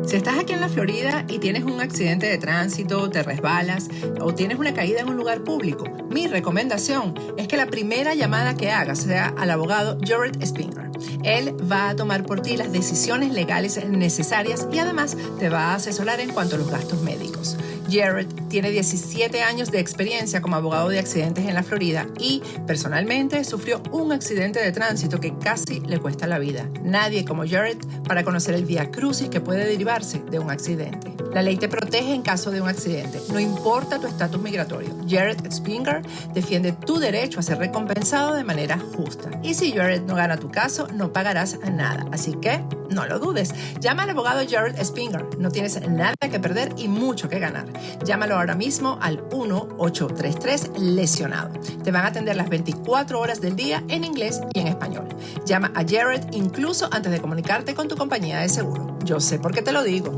Si estás aquí en la Florida y tienes un accidente de tránsito, te resbalas o tienes una caída en un lugar público, mi recomendación es que la primera llamada que hagas sea al abogado Jared Spinger. Él va a tomar por ti las decisiones legales necesarias y además te va a asesorar en cuanto a los gastos médicos. Jared tiene 17 años de experiencia como abogado de accidentes en la Florida y personalmente sufrió un accidente de tránsito que casi le cuesta la vida. Nadie como Jared para conocer el viacrucis que puede derivarse de un accidente. La ley te protege en caso de un accidente, no importa tu estatus migratorio. Jared Spinger defiende tu derecho a ser recompensado de manera justa. Y si Jared no gana tu caso, no pagarás nada. Así que no lo dudes. Llama al abogado Jared Spinger. No tienes nada que perder y mucho que ganar. Llámalo ahora mismo al 1-833-LESIONADO. Te van a atender las 24 horas del día en inglés y en español. Llama a Jared incluso antes de comunicarte con tu compañía de seguro. Yo sé por qué te lo digo.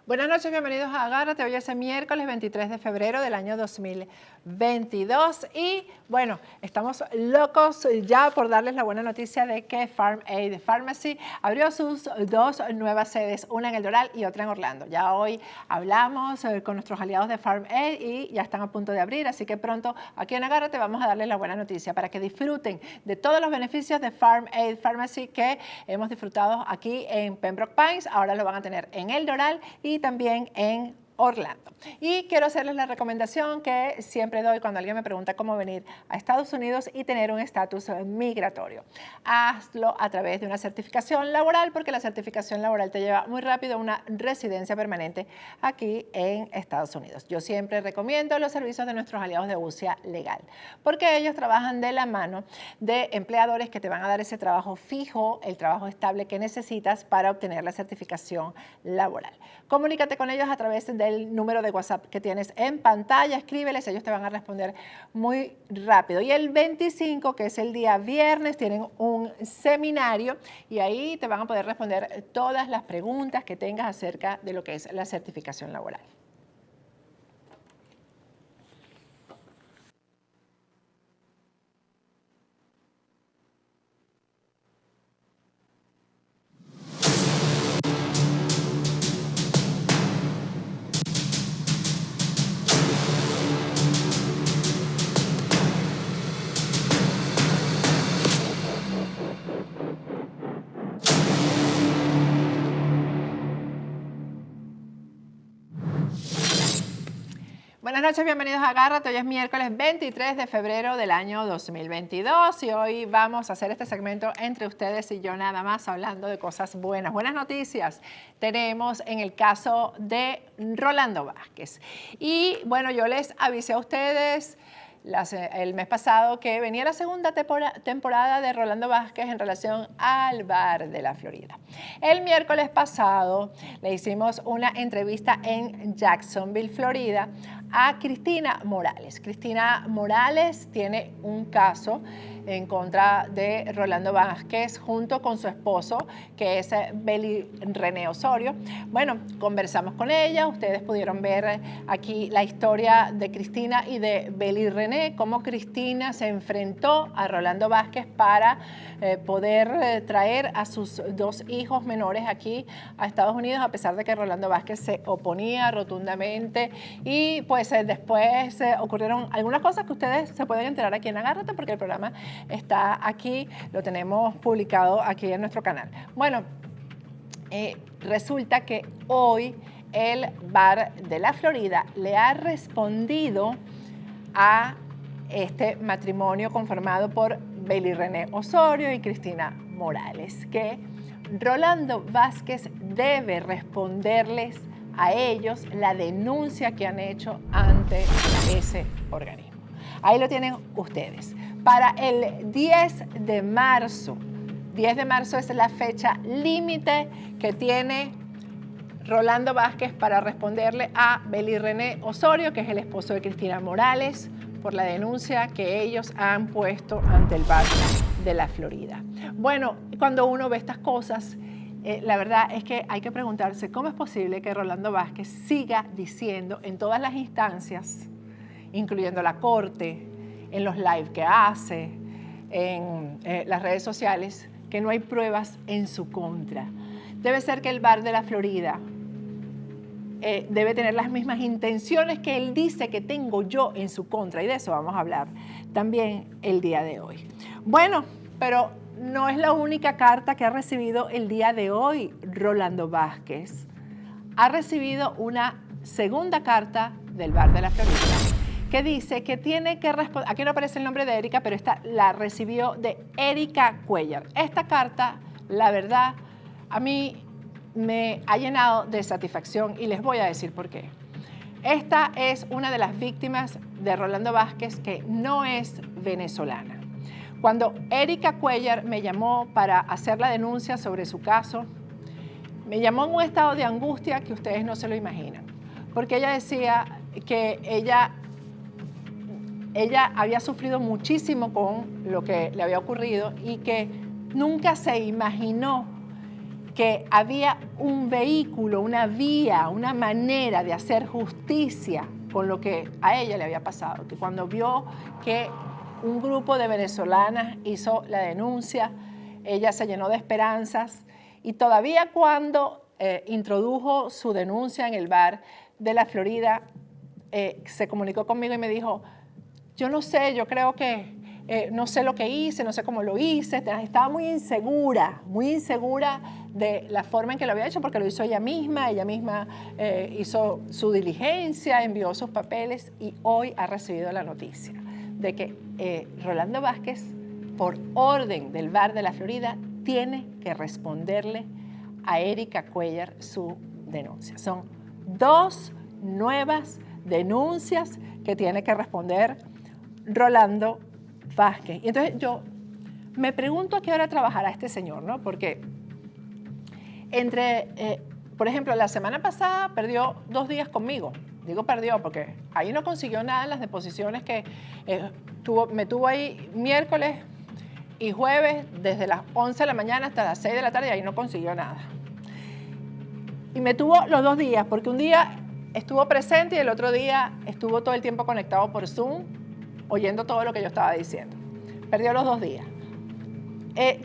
Buenas noches, bienvenidos a Agárrate. Hoy es el miércoles 23 de febrero del año 2022 y bueno, estamos locos ya por darles la buena noticia de que Farm Aid Pharmacy abrió sus dos nuevas sedes, una en El Doral y otra en Orlando. Ya hoy hablamos con nuestros aliados de Farm Aid y ya están a punto de abrir, así que pronto aquí en Agárrate vamos a darles la buena noticia para que disfruten de todos los beneficios de Farm Aid Pharmacy que hemos disfrutado aquí en Pembroke Pines. Ahora lo van a tener en El Doral y también en Orlando. Y quiero hacerles la recomendación que siempre doy cuando alguien me pregunta cómo venir a Estados Unidos y tener un estatus migratorio. Hazlo a través de una certificación laboral, porque la certificación laboral te lleva muy rápido a una residencia permanente aquí en Estados Unidos. Yo siempre recomiendo los servicios de nuestros aliados de UCIA Legal, porque ellos trabajan de la mano de empleadores que te van a dar ese trabajo fijo, el trabajo estable que necesitas para obtener la certificación laboral. Comunícate con ellos a través del número de WhatsApp que tienes en pantalla, escríbeles, ellos te van a responder muy rápido. Y el 25, que es el día viernes, tienen un seminario y ahí te van a poder responder todas las preguntas que tengas acerca de lo que es la certificación laboral. Buenas noches, bienvenidos a Agárrate. Hoy es miércoles 23 de febrero del año 2022 y hoy vamos a hacer este segmento entre ustedes y yo nada más hablando de cosas buenas. Buenas noticias tenemos en el caso de Rolando Vázquez. Y bueno, yo les avisé a ustedes el mes pasado que venía la segunda temporada de Rolando Vázquez en relación al bar de la Florida. El miércoles pasado le hicimos una entrevista en Jacksonville, Florida, a Cristina Morales. Cristina Morales tiene un caso en contra de Rolando Vázquez junto con su esposo, que es Beli René Osorio. Bueno, conversamos con ella, ustedes pudieron ver aquí la historia de Cristina y de Beli René, cómo Cristina se enfrentó a Rolando Vázquez para poder traer a sus dos hijos menores aquí a Estados Unidos, a pesar de que Rolando Vázquez se oponía rotundamente. Y pues después ocurrieron algunas cosas que ustedes se pueden enterar aquí en Agárrate, porque el programa está aquí, lo tenemos publicado aquí en nuestro canal. Bueno, resulta que hoy el bar de la Florida le ha respondido a este matrimonio conformado por Beli René Osorio y Cristina Morales, que Rolando Vázquez debe responderles a ellos la denuncia que han hecho ante ese organismo. Ahí lo tienen ustedes. Para el 10 de marzo, 10 de marzo es la fecha límite que tiene Rolando Vázquez para responderle a Beli René Osorio, que es el esposo de Cristina Morales, por la denuncia que ellos han puesto ante el bar de la Florida. Bueno, cuando uno ve estas cosas, la verdad es que hay que preguntarse cómo es posible que Rolando Vázquez siga diciendo en todas las instancias, incluyendo la corte, en los live que hace, en las redes sociales, que no hay pruebas en su contra. Debe ser que el bar de la Florida debe tener las mismas intenciones que él dice que tengo yo en su contra, y de eso vamos a hablar también el día de hoy. Bueno, pero no es la única carta que ha recibido el día de hoy Rolando Vázquez. Ha recibido una segunda carta del bar de la Florida que dice que tiene que responder. Aquí no aparece el nombre de Erika, pero esta la recibió de Erika Cuellar. Esta carta, la verdad, a mí me ha llenado de satisfacción y les voy a decir por qué. Esta es una de las víctimas de Rolando Vázquez que no es venezolana. Cuando Erika Cuellar me llamó para hacer la denuncia sobre su caso, me llamó en un estado de angustia que ustedes no se lo imaginan, porque ella decía que ella había sufrido muchísimo con lo que le había ocurrido y que nunca se imaginó que había un vehículo, una vía, una manera de hacer justicia con lo que a ella le había pasado. Que cuando vio que un grupo de venezolanas hizo la denuncia, ella se llenó de esperanzas y todavía cuando introdujo su denuncia en el bar de la Florida, se comunicó conmigo y me dijo, yo no sé, yo creo que no sé lo que hice, no sé cómo lo hice, estaba muy insegura de la forma en que lo había hecho porque lo hizo ella misma hizo su diligencia, envió sus papeles y hoy ha recibido la noticia de que Rolando Vázquez, por orden del bar de la Florida, tiene que responderle a Erika Cuellar su denuncia. Son 2 nuevas denuncias que tiene que responder Rolando Vázquez. Y entonces yo me pregunto a qué hora trabajará este señor, ¿no? Porque por ejemplo, la semana pasada perdió 2 días conmigo. Digo perdió porque ahí no consiguió nada en las deposiciones que me tuvo ahí miércoles y jueves desde las 11 de la mañana hasta las 6 de la tarde y ahí no consiguió nada. Y me tuvo los 2 días porque un día estuvo presente y el otro día estuvo todo el tiempo conectado por Zoom oyendo todo lo que yo estaba diciendo. Perdió los 2 días.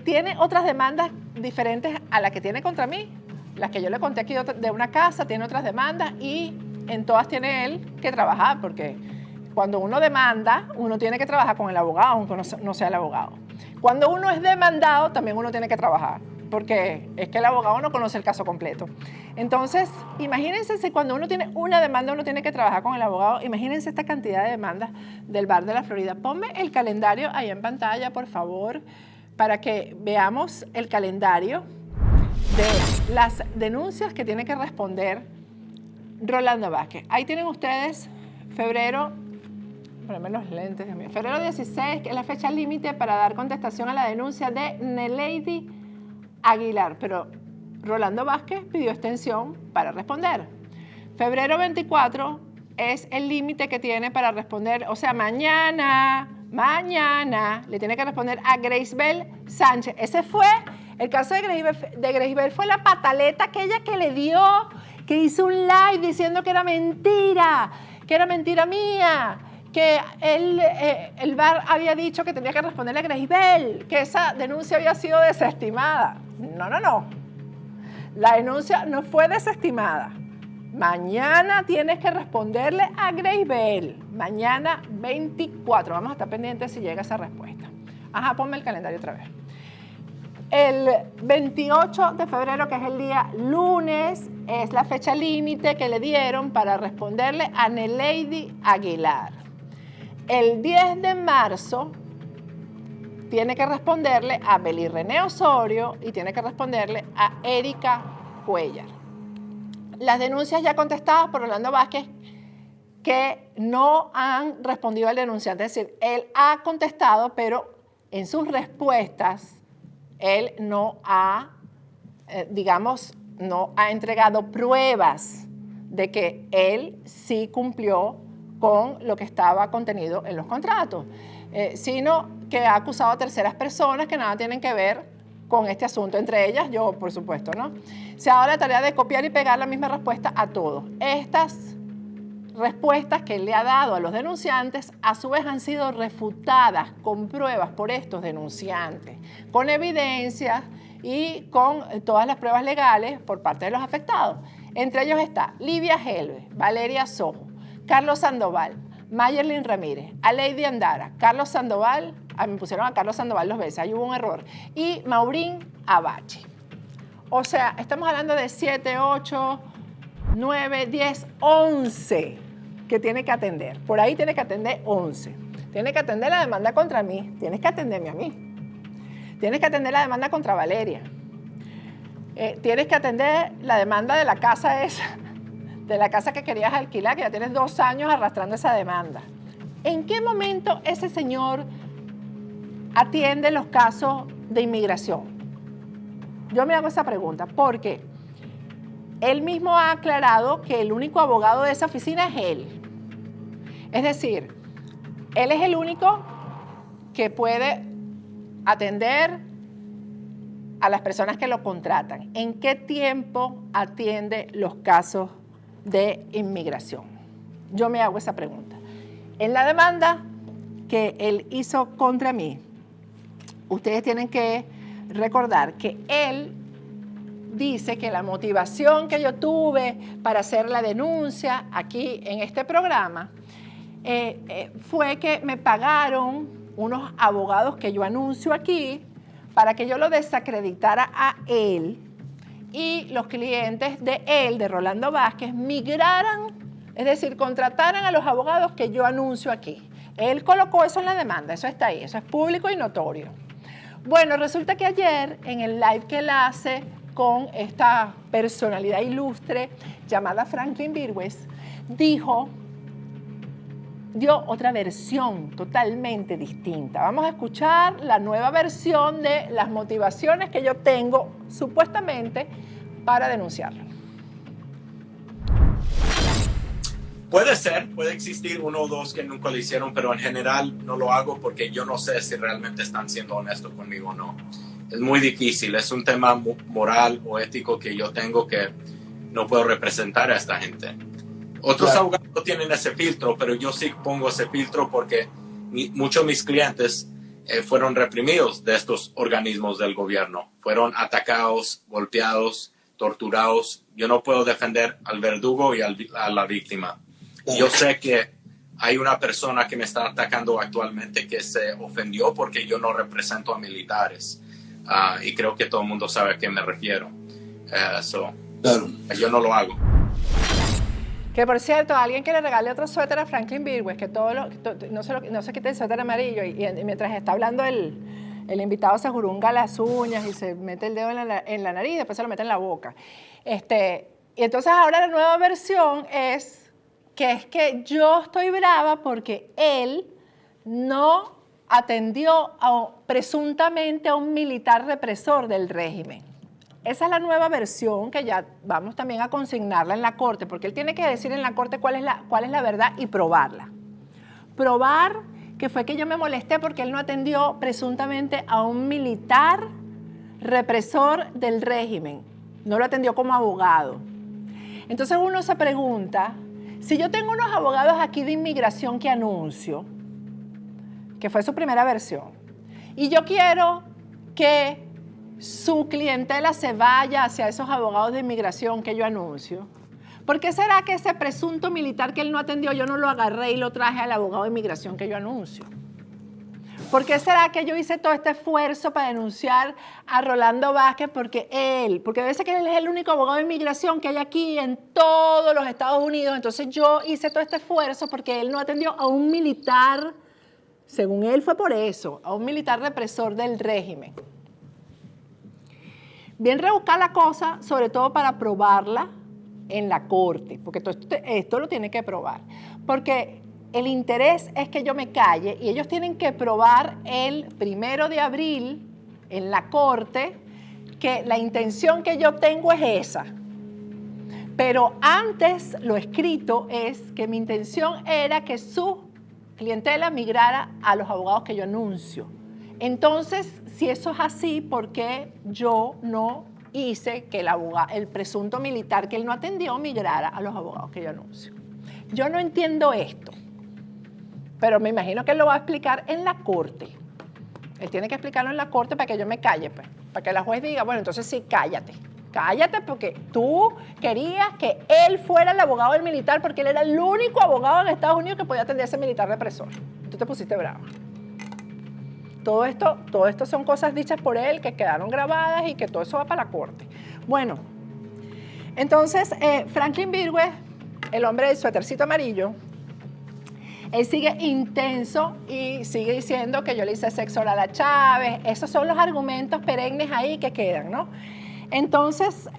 Tiene otras demandas diferentes a las que tiene contra mí. Las que yo le conté aquí de una casa, tiene otras demandas y en todas tiene él que trabajar, porque cuando uno demanda, uno tiene que trabajar con el abogado, aunque no sea el abogado. Cuando uno es demandado, también uno tiene que trabajar, porque es que el abogado no conoce el caso completo. Entonces, imagínense si cuando uno tiene una demanda, uno tiene que trabajar con el abogado. Imagínense esta cantidad de demandas del bar de la Florida. Ponme el calendario ahí en pantalla, por favor, para que veamos el calendario de las denuncias que tiene que responder Rolando Vázquez. Ahí tienen ustedes febrero, por lo menos lentes de mí, febrero 16, que es la fecha límite para dar contestación a la denuncia de Nelady Aguilar, pero Rolando Vázquez pidió extensión para responder. Febrero 24 es el límite que tiene para responder, o sea, mañana le tiene que responder a Grace Sánchez. Ese fue el caso de Grace, fue la pataleta aquella que le dio, que hizo un live diciendo que era mentira mía, que el bar había dicho que tenía que responderle a Grace, que esa denuncia había sido desestimada. No. La denuncia no fue desestimada. Mañana tienes que responderle a Grace. Mañana 24. Vamos a estar pendientes si llega esa respuesta. Ajá, ponme el calendario otra vez. El 28 de febrero, que es el día lunes, es la fecha límite que le dieron para responderle a Nelady Aguilar. El 10 de marzo tiene que responderle a Beli René Osorio y tiene que responderle a Erika Cuellar. Las denuncias ya contestadas por Rolando Vázquez que no han respondido al denunciante, es decir, él ha contestado, pero en sus respuestas él no ha entregado pruebas de que él sí cumplió con lo que estaba contenido en los contratos, sino que ha acusado a terceras personas que nada tienen que ver con este asunto, entre ellas yo, por supuesto, ¿no? Se ha dado la tarea de copiar y pegar la misma respuesta a todos. Estas respuestas que él le ha dado a los denunciantes, a su vez han sido refutadas con pruebas por estos denunciantes, con evidencias y con todas las pruebas legales por parte de los afectados. Entre ellos está Livia Helve, Valeria Sojo, Carlos Sandoval, Mayerlin Ramírez, Aleidi Andara, Carlos Sandoval, me pusieron a Carlos Sandoval 2 veces, ahí hubo un error, y Maurín Abache. O sea, estamos hablando de 7, 8, 9, 10, 11 que tiene que atender. Por ahí tiene que atender 11. Tiene que atender la demanda contra mí, tienes que atenderme a mí. Tienes que atender la demanda contra Valeria. Tienes que atender la demanda de la casa esa, de la casa que querías alquilar, que ya tienes 2 años arrastrando esa demanda. ¿En qué momento ese señor atiende los casos de inmigración? Yo me hago esa pregunta porque él mismo ha aclarado que el único abogado de esa oficina es él. Es decir, él es el único que puede atender a las personas que lo contratan. ¿En qué tiempo atiende los casos de inmigración? Yo me hago esa pregunta. En la demanda que él hizo contra mí, ustedes tienen que recordar que él dice que la motivación que yo tuve para hacer la denuncia aquí en este programa fue que me pagaron unos abogados que yo anuncio aquí para que yo lo desacreditara a él y los clientes de él, de Rolando Vázquez, migraran, es decir, contrataran a los abogados que yo anuncio aquí. Él colocó eso en la demanda, eso está ahí, eso es público y notorio. Bueno, resulta que ayer en el live que él hace con esta personalidad ilustre llamada Franklin Virgües, dio otra versión totalmente distinta. Vamos a escuchar la nueva versión de las motivaciones que yo tengo supuestamente para denunciarlo. Puede ser, puede existir 1 o 2 que nunca lo hicieron, pero en general no lo hago porque yo no sé si realmente están siendo honestos conmigo o no. Es muy difícil, es un tema moral o ético que yo tengo que no puedo representar a esta gente. Otros abogados no tienen ese filtro, pero yo sí pongo ese filtro porque muchos de mis clientes fueron reprimidos de estos organismos del gobierno. Fueron atacados, golpeados, torturados. Yo no puedo defender al verdugo y a la víctima. Yo sé que hay una persona que me está atacando actualmente que se ofendió porque yo no represento a militares. Y creo que todo el mundo sabe a qué me refiero. Claro. Yo no lo hago. Que por cierto, alguien que le regale otro suéter a Franklin Virgües, que no se quite el suéter amarillo y mientras está hablando el invitado se jurunga las uñas y se mete el dedo en la nariz y después se lo mete en la boca. Y entonces ahora la nueva versión es que yo estoy brava porque él no atendió presuntamente a un militar represor del régimen. Esa es la nueva versión que ya vamos también a consignarla en la corte, porque él tiene que decir en la corte cuál es la verdad y probarla. Probar que fue que yo me molesté porque él no atendió presuntamente a un militar represor del régimen. No lo atendió como abogado. Entonces uno se pregunta, si yo tengo unos abogados aquí de inmigración que anuncio, que fue su primera versión, y yo quiero que su clientela se vaya hacia esos abogados de inmigración que yo anuncio, ¿por qué será que ese presunto militar que él no atendió yo no lo agarré y lo traje al abogado de inmigración que yo anuncio? ¿Por qué será que yo hice todo este esfuerzo para denunciar a Rolando Vázquez? Porque a veces que él es el único abogado de inmigración que hay aquí en todos los Estados Unidos, entonces yo hice todo este esfuerzo porque él no atendió a un militar, según él fue por eso, a un militar represor del régimen. Bien rebuscar la cosa, sobre todo para probarla en la corte, porque esto lo tiene que probar. Porque el interés es que yo me calle y ellos tienen que probar el 1 de abril en la corte que la intención que yo tengo es esa. Pero antes lo escrito es que mi intención era que su clientela migrara a los abogados que yo anuncio. Entonces, si eso es así, ¿por qué yo no hice que el presunto militar que él no atendió migrara a los abogados que yo anuncio? yo no entiendo esto, pero me imagino que él lo va a explicar en la corte. Él tiene que explicarlo en la corte para que yo me calle, pues, para que la juez diga, bueno, entonces sí, cállate. Cállate porque tú querías que él fuera el abogado del militar porque él era el único abogado en Estados Unidos que podía atender a ese militar represor. Tú te pusiste brava. Todo esto son cosas dichas por él que quedaron grabadas y que todo eso va para la corte. Bueno, entonces Franklin Virgües, el hombre del suétercito amarillo, él sigue intenso y sigue diciendo que yo le hice sexo oral a Chávez. Esos son los argumentos perennes ahí que quedan, ¿no? Entonces,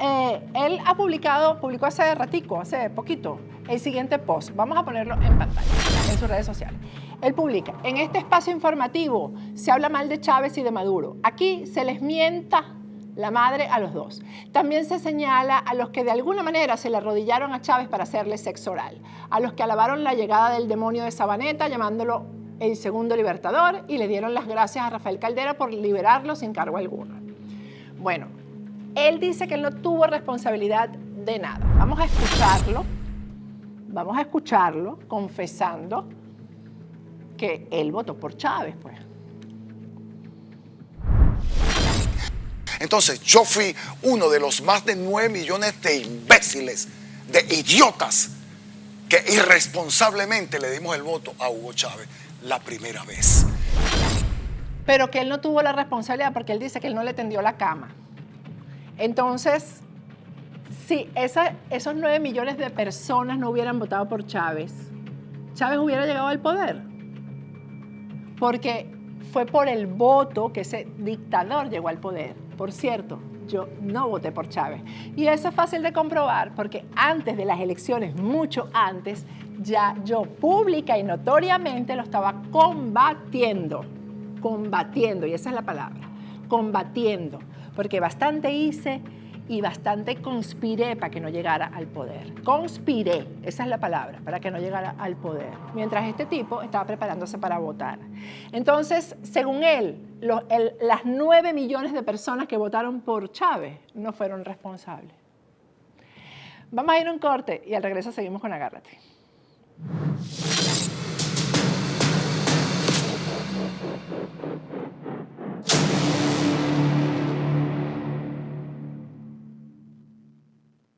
él publicó hace ratico, hace poquito, el siguiente post. Vamos a ponerlo en pantalla, en sus redes sociales. Él publica, en este espacio informativo se habla mal de Chávez y de Maduro. Aquí se les mienta la madre a los dos. También se señala a los que de alguna manera se le arrodillaron a Chávez para hacerle sexo oral, a los que alabaron la llegada del demonio de Sabaneta llamándolo el segundo libertador y le dieron las gracias a Rafael Caldera por liberarlo sin cargo alguno. Bueno, él dice que él no tuvo responsabilidad de nada. Vamos a escucharlo confesando que él votó por Chávez, pues. Entonces, yo fui uno de los más de 9 millones de imbéciles, de idiotas, que irresponsablemente le dimos el voto a Hugo Chávez la primera vez. Pero que él no tuvo la responsabilidad porque él dice que él no le tendió la cama. Entonces, si esos 9 millones de personas no hubieran votado por Chávez, Chávez hubiera llegado al poder. Porque fue por el voto que ese dictador llegó al poder. Por cierto, yo no voté por Chávez. Y eso es fácil de comprobar porque antes de las elecciones, mucho antes, ya yo pública y notoriamente lo estaba combatiendo, y esa es la palabra, combatiendo, porque bastante hice y bastante conspiré para que no llegara al poder. Conspiré, esa es la palabra, para que no llegara al poder. Mientras este tipo estaba preparándose para votar. Entonces, según él, las 9 millones de personas que votaron por Chávez no fueron responsables. Vamos a ir a un corte y al regreso seguimos con Agárrate.